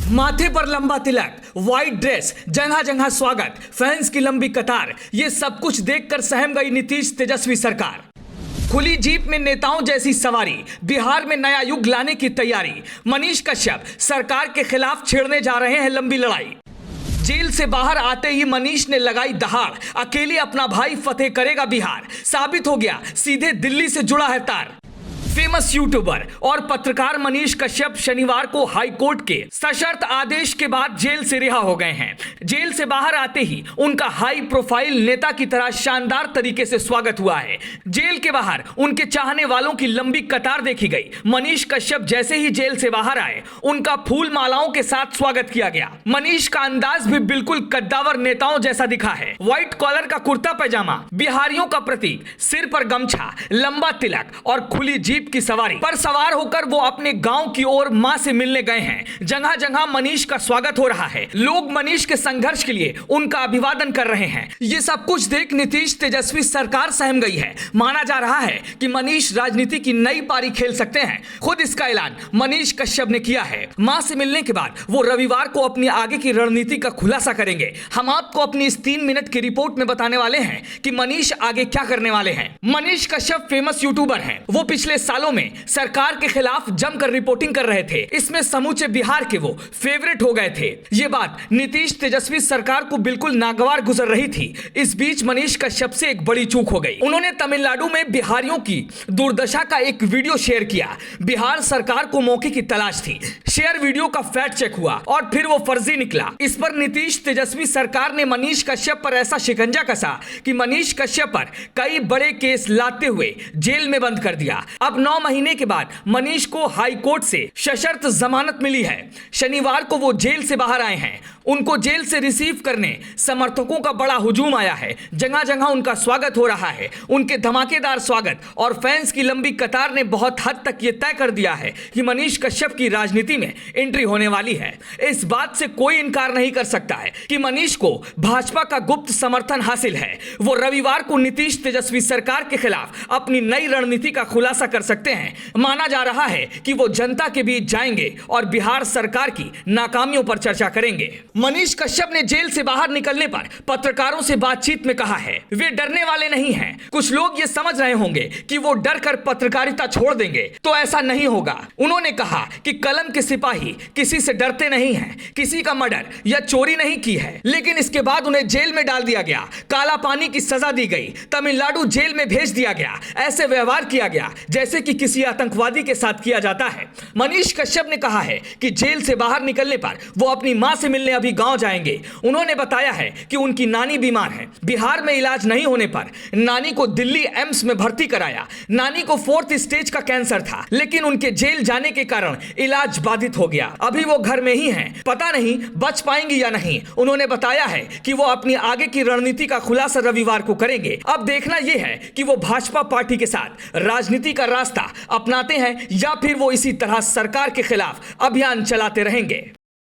माथे पर लंबा तिलक, व्हाइट ड्रेस, जगह जगह स्वागत, फैंस की लंबी कतार, ये सब कुछ देखकर सहम गई नीतीश तेजस्वी सरकार। खुली जीप में नेताओं जैसी सवारी, बिहार में नया युग लाने की तैयारी। मनीष कश्यप सरकार के खिलाफ छेड़ने जा रहे हैं लंबी लड़ाई। जेल से बाहर आते ही मनीष ने लगाई दहाड़, अकेले अपना भाई फतेह करेगा बिहार। साबित हो गया सीधे दिल्ली से जुड़ा है तार। फेमस यूट्यूबर और पत्रकार मनीष कश्यप शनिवार को हाईकोर्ट के सशर्त आदेश के बाद जेल से रिहा हो गए हैं। जेल से बाहर आते ही उनका हाई प्रोफाइल नेता की तरह शानदार तरीके से स्वागत हुआ है। जेल के बाहर उनके चाहने वालों की लंबी कतार देखी गई। मनीष कश्यप जैसे ही जेल से बाहर आए, उनका फूल मालाओं के साथ स्वागत किया गया। मनीष का अंदाज भी बिल्कुल कद्दावर नेताओं जैसा दिखा है। व्हाइट कॉलर का कुर्ता पैजामा, बिहारियों का प्रतीक, सिर पर गमछा, लंबा तिलक और खुली जीप की सवारी पर सवार होकर वो अपने गांव की ओर मां से मिलने गए हैं। जगह जगह मनीष का स्वागत हो रहा है। लोग मनीष के संघर्ष के लिए उनका अभिवादन कर रहे हैं। ये सब कुछ देख नीतीश तेजस्वी सरकार सहम गई है। माना जा रहा है कि मनीष राजनीति की नई पारी खेल सकते हैं। खुद इसका ऐलान मनीष कश्यप ने किया है। मां से मिलने के बाद वो रविवार को अपनी आगे की रणनीति का खुलासा करेंगे। हम आपको अपनी इस 3 मिनट की रिपोर्ट में बताने वाले हैं कि मनीष आगे क्या करने वाले हैं। मनीष कश्यप फेमस यूट्यूबर हैं। वो पिछले सालों में सरकार के खिलाफ जमकर रिपोर्टिंग कर रहे थे। इसमें समूचे बिहार के वो फेवरेट हो गए थे। ये बात नीतीश तेजस्वी सरकार को बिल्कुल नागवार गुजर रही थी। इस बीच मनीष कश्यप से एक बड़ी चूक हो गई। उन्होंने तमिलनाडु में बिहारियों की दुर्दशा का एक वीडियो शेयर किया। बिहार सरकार को मौके की तलाश थी। शेयर वीडियो का फैक्ट चेक हुआ और फिर वो फर्जी निकला। इस पर नीतीश तेजस्वी सरकार ने मनीष कश्यप पर ऐसा शिकंजा कसा कि मनीष कश्यप पर कई बड़े केस लाते हुए जेल में बंद कर दिया। अब 9 महीने के बाद मनीष को हाई कोर्ट से सशर्त जमानत मिली है। शनिवार को वो जेल से बाहर आए हैं। उनको जेल से रिसीव करने समर्थकों का बड़ा हुजूम आया है। जगह जगह उनका स्वागत हो रहा है। उनके धमाकेदार स्वागत और फैंस की लंबी कतार ने बहुत हद तक ये तय कर दिया है कि मनीष कश्यप की राजनीति में एंट्री होने वाली है। इस बात से कोई इनकार नहीं कर सकता है कि मनीष को भाजपा का गुप्त समर्थन हासिल है। वो रविवार को नीतीश तेजस्वी सरकार के खिलाफ अपनी नई रणनीति का खुलासा कर सकते हैं। माना जा रहा है कि वो जनता के बीच जाएंगे और बिहार सरकार की नाकामियों पर चर्चा करेंगे। मनीष कश्यप ने जेल से बाहर निकलने पर पत्रकारों से बातचीत में कहा है, वे डरने वाले नहीं हैं। कुछ लोग ये समझ रहे होंगे कि वो डर कर पत्रकारिता छोड़ देंगे, तो ऐसा नहीं होगा। उन्होंने कहा कि कलम के सिपाही किसी से डरते नहीं हैं, किसी का मर्डर या चोरी नहीं की है। लेकिन इसके बाद उन्हें जेल में डाल दिया गया, काला पानी की सजा दी गई, तमिलनाडु जेल में भेज दिया गया, ऐसे व्यवहार किया गया जैसे कि किसी आतंकवादी के साथ किया जाता है। मनीष कश्यप ने कहा है कि जेल से बाहर निकलने पर वो अपनी मां से मिलने अभी गांव जाएंगे। उन्होंने बताया है कि उनकी नानी बीमार है। बिहार में इलाज नहीं होने पर नानी को दिल्ली एम्स में भर्ती कराया। नानी को 4th स्टेज का कैंसर था, लेकिन उनके जेल जाने के कारण इलाज बाधित हो गया। अभी वो घर में ही हैं, पता नहीं बच पाएंगी या नहीं। उन्होंने बताया है कि वो अपनी आगे की रणनीति का खुलासा रविवार को करेंगे। अब देखना यह है कि वो भाजपा पार्टी के साथ राजनीति का रास्ता अपनाते हैं या फिर वो इसी तरह सरकार के खिलाफ अभियान चलाते रहेंगे।